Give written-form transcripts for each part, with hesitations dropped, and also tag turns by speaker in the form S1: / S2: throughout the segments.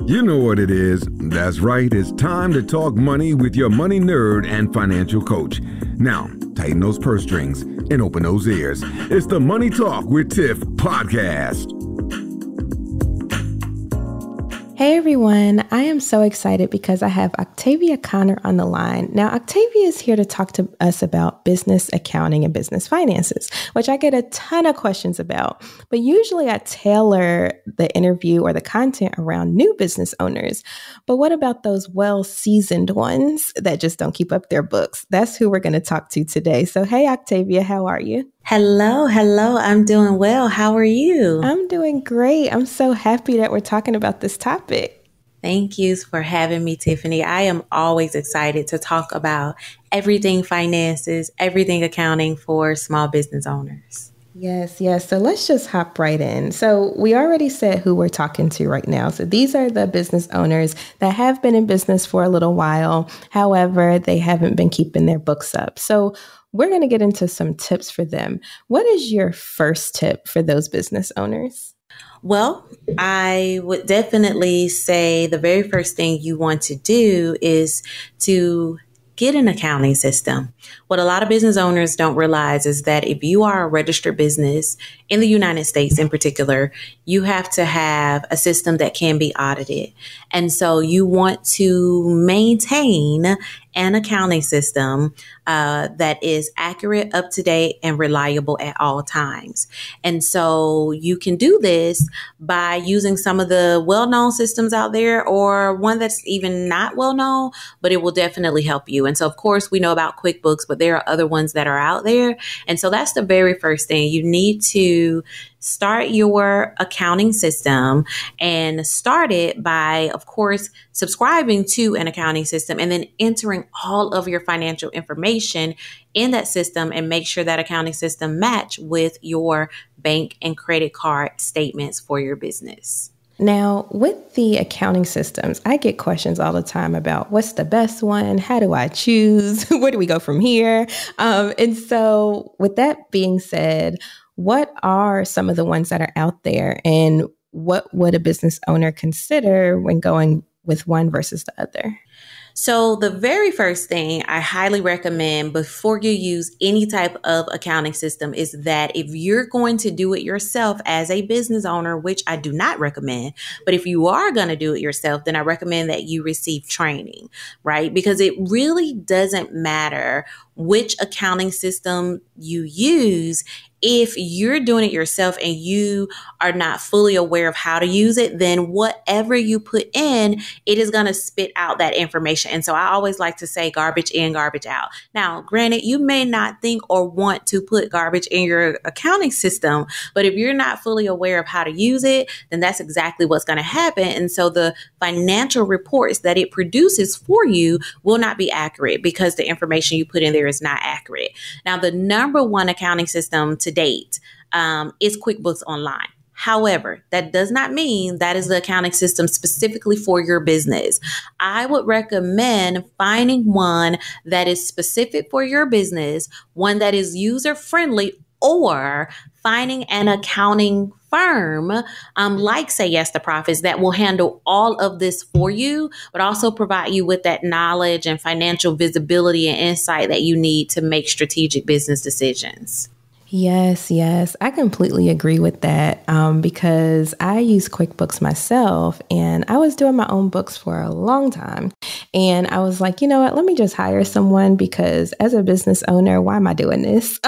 S1: You know what it is. That's right. It's time to talk money with your money nerd and financial coach. Now, tighten those purse strings and open those ears. It's the Money Talk with Tiff podcast.
S2: Hey everyone, I am so excited because I have Octavia Conner on the line. Now, Octavia is here to talk to us about business accounting and business finances, which I get a ton of questions about. But usually I tailor the interview or the content around new business owners. But what about those well-seasoned ones that just don't keep up their books? That's who we're going to talk to today. So hey, Octavia, how are you?
S3: Hello. I'm doing well. How are you?
S2: I'm doing great. I'm so happy that we're talking about this topic.
S3: Thank you for having me, Tiffany. I am always excited to talk about everything finances, everything accounting for small business owners.
S2: Yes. So let's just hop right in. So we already said who we're talking to right now. So these are the business owners that have been in business for a little while. However, they haven't been keeping their books up. So we're going to get into some tips for them. What is your first tip for those business owners?
S3: Well, I would definitely say the very first thing you want to do is to get an accounting system. What a lot of business owners don't realize is that if you are a registered business in the United States in particular, you have to have a system that can be audited. And so you want to maintain an accounting system that is accurate, up to date, and reliable at all times. And so you can do this by using some of the well-known systems out there, or one that's even not well-known, but it will definitely help you. And so, of course, we know about QuickBooks, but there are other ones that are out there. And so that's the very first thing. You need to start your accounting system, and start it by, of course, subscribing to an accounting system and then entering all of your financial information in that system, and make sure that accounting system match with your bank and credit card statements for your business.
S2: Now, with the accounting systems, I get questions all the time about what's the best one? How do I choose? Where do we go from here? And so with that being said, what are some of the ones that are out there, and what would a business owner consider when going with one versus the other?
S3: So the very first thing I highly recommend before you use any type of accounting system is that if you're going to do it yourself as a business owner, which I do not recommend, but if you are going to do it yourself, then I recommend that you receive training, right? Because it really doesn't matter which accounting system you use. If you're doing it yourself and you are not fully aware of how to use it, then whatever you put in, it is going to spit out that information. And so I always like to say garbage in, garbage out. Now, granted, you may not think or want to put garbage in your accounting system, but if you're not fully aware of how to use it, then that's exactly what's going to happen. And so the financial reports that it produces for you will not be accurate, because the information you put in there is not accurate. Now, the number one accounting system to date is QuickBooks Online. However, that does not mean that is the accounting system specifically for your business. I would recommend finding one that is specific for your business, one that is user-friendly, or finding an accounting firm like Say Yes to Profits that will handle all of this for you, but also provide you with that knowledge and financial visibility and insight that you need to make strategic business decisions.
S2: Yes. I completely agree with that because I use QuickBooks myself, and I was doing my own books for a long time. And I was like, you know what, let me just hire someone, because as a business owner, why am I doing this?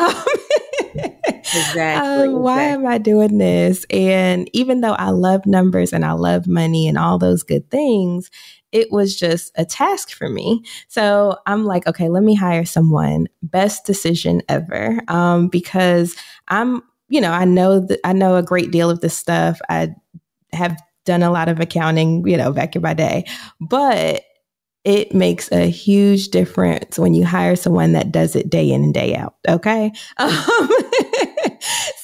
S3: Exactly.
S2: Why am I doing this? And even though I love numbers and I love money and all those good things, it was just a task for me. So I'm like, okay, let me hire someone. Best decision ever. Because I know a great deal of this stuff. I have done a lot of accounting, back in my day, but it makes a huge difference when you hire someone that does it day in and day out. Okay.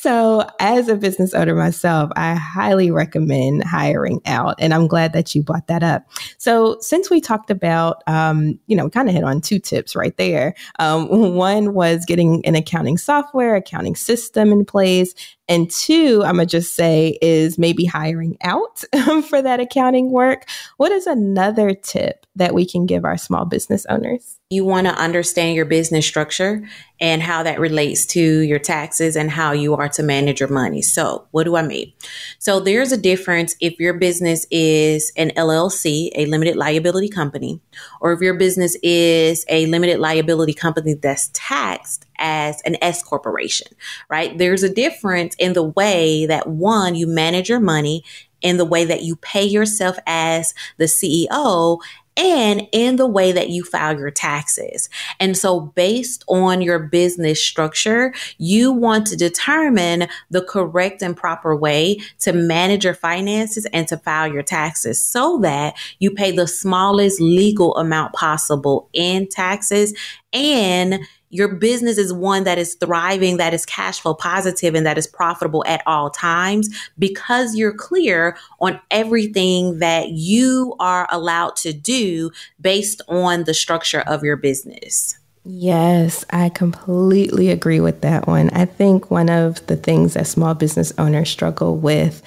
S2: So as a business owner myself, I highly recommend hiring out. And I'm glad that you brought that up. So since we talked about, we kind of hit on two tips right there. One was getting an accounting software, accounting system in place. And two, I'm going to just say, is maybe hiring out for that accounting work. What is another tip that we can give our small business owners?
S3: You want to understand your business structure and how that relates to your taxes and how you are to manage your money. So what do I mean? So there's a difference if your business is an LLC, a limited liability company, or if your business is a limited liability company that's taxed as an S corporation, right? There's a difference in the way that, one, you manage your money, in the way that you pay yourself as the CEO, and in the way that you file your taxes. And so based on your business structure, you want to determine the correct and proper way to manage your finances and to file your taxes so that you pay the smallest legal amount possible in taxes, and your business is one that is thriving, that is cash flow positive, and that is profitable at all times because you're clear on everything that you are allowed to do based on the structure of your business.
S2: Yes, I completely agree with that one. I think one of the things that small business owners struggle with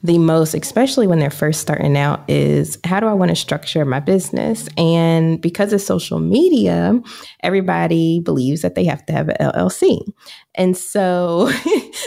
S2: the most, especially when they're first starting out, is how do I want to structure my business? And because of social media, everybody believes that they have to have an LLC. And so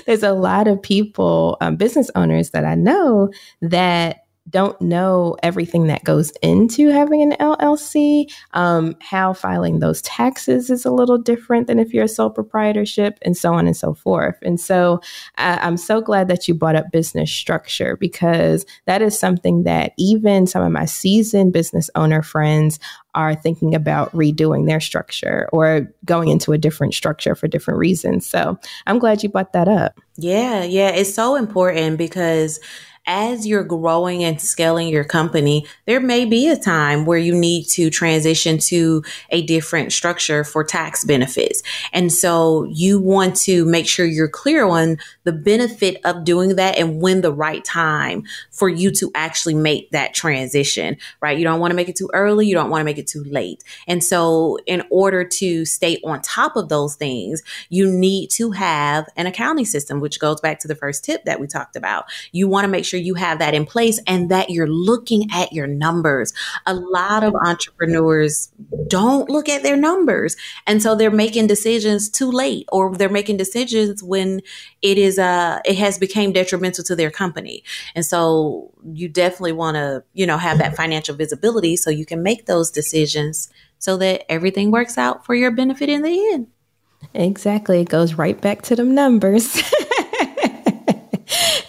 S2: there's a lot of people, business owners that I know that don't know everything that goes into having an LLC, how filing those taxes is a little different than if you're a sole proprietorship, and so on and so forth. And so I'm so glad that you brought up business structure, because that is something that even some of my seasoned business owner friends are thinking about redoing their structure or going into a different structure for different reasons. So I'm glad you brought that up.
S3: Yeah, it's so important because as you're growing and scaling your company, there may be a time where you need to transition to a different structure for tax benefits. And so you want to make sure you're clear on the benefit of doing that and when the right time for you to actually make that transition, right? You don't want to make it too early. You don't want to make it too late. And so in order to stay on top of those things, you need to have an accounting system, which goes back to the first tip that we talked about. You want to make sure you have that in place and that you're looking at your numbers. A lot of entrepreneurs don't look at their numbers. And so they're making decisions too late, or they're making decisions when it has become detrimental to their company. And so you definitely want to, have that financial visibility so you can make those decisions so that everything works out for your benefit in the end.
S2: Exactly. It goes right back to them numbers.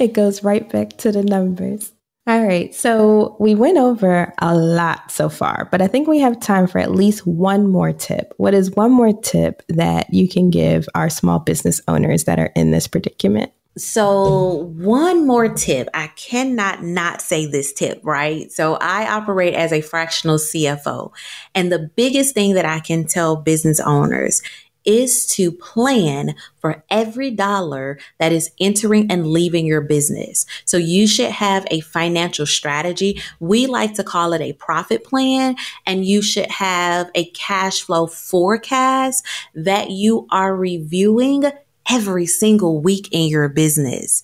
S2: It goes right back to the numbers. All right. So we went over a lot so far, but I think we have time for at least one more tip. What is one more tip that you can give our small business owners that are in this predicament?
S3: So one more tip. I cannot not say this tip, right? So I operate as a fractional CFO. And the biggest thing that I can tell business owners is to plan for every dollar that is entering and leaving your business. So you should have a financial strategy. We like to call it a profit plan, and you should have a cash flow forecast that you are reviewing every single week in your business.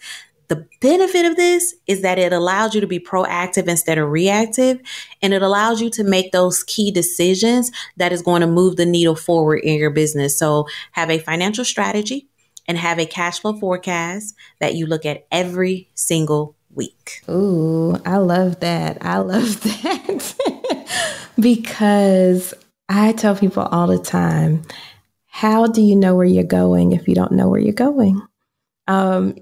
S3: The benefit of this is that it allows you to be proactive instead of reactive, and it allows you to make those key decisions that is going to move the needle forward in your business. So have a financial strategy and have a cash flow forecast that you look at every single week.
S2: Ooh, I love that. I love that. Because I tell people all the time, how do you know where you're going if you don't know where you're going?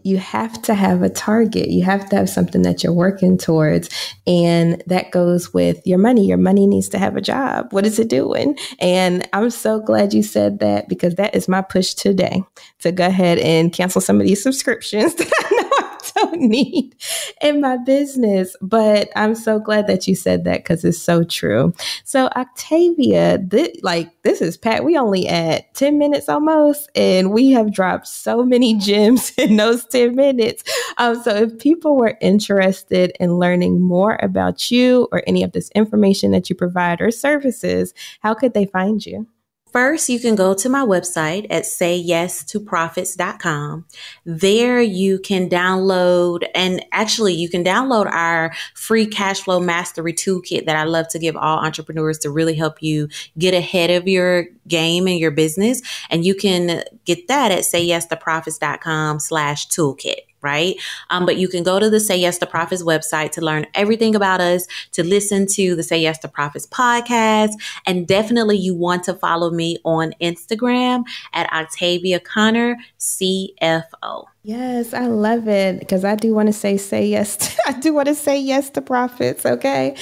S2: You have to have a target. You have to have something that you're working towards. And that goes with your money. Your money needs to have a job. What is it doing? And I'm so glad you said that, because that is my push today, to go ahead and cancel some of these subscriptions that I know I don't need in my business. But I'm so glad that you said that, because it's so true. So Octavia, this is Pat. We only at 10 minutes almost, and we have dropped so many gems in those 10 minutes. So if people were interested in learning more about you or any of this information that you provide or services, how could they find you?
S3: First, you can go to my website at sayyes2profits.com. There you can download, and actually you can download our free cash flow mastery toolkit that I love to give all entrepreneurs to really help you get ahead of your game and your business. And you can get that at sayyes2profits.com/toolkit. Right? But you can go to the Say Yes to Profits website to learn everything about us, to listen to the Say Yes to Profits podcast. And definitely you want to follow me on Instagram at Octavia Conner, CFO.
S2: Yes, I love it because I do want to say yes. I do want to say yes to profits. Okay.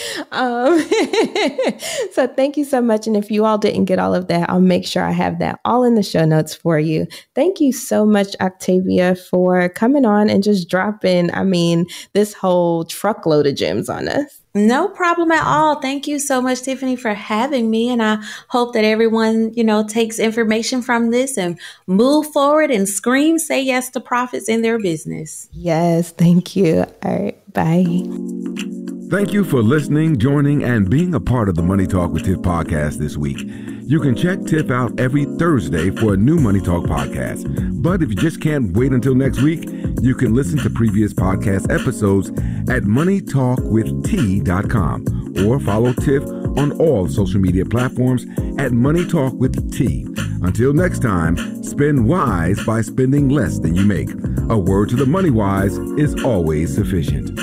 S2: So thank you so much. And if you all didn't get all of that, I'll make sure I have that all in the show notes for you. Thank you so much, Octavia, for coming on and just dropping, this whole truckload of gems on us.
S3: No problem at all. Thank you so much, Tiffany, for having me. And I hope that everyone, takes information from this and move forward and scream, say yes to profits in their business.
S2: Yes. Thank you. All right. Bye.
S1: Thank you for listening, joining, and being a part of the Money Talk with Tiff podcast this week. You can check Tiff out every Thursday for a new Money Talk podcast. But if you just can't wait until next week, you can listen to previous podcast episodes at moneytalkwitht.com or follow Tiff on all social media platforms at Money Talk with T. Until next time, spend wise by spending less than you make. A word to the money wise is always sufficient.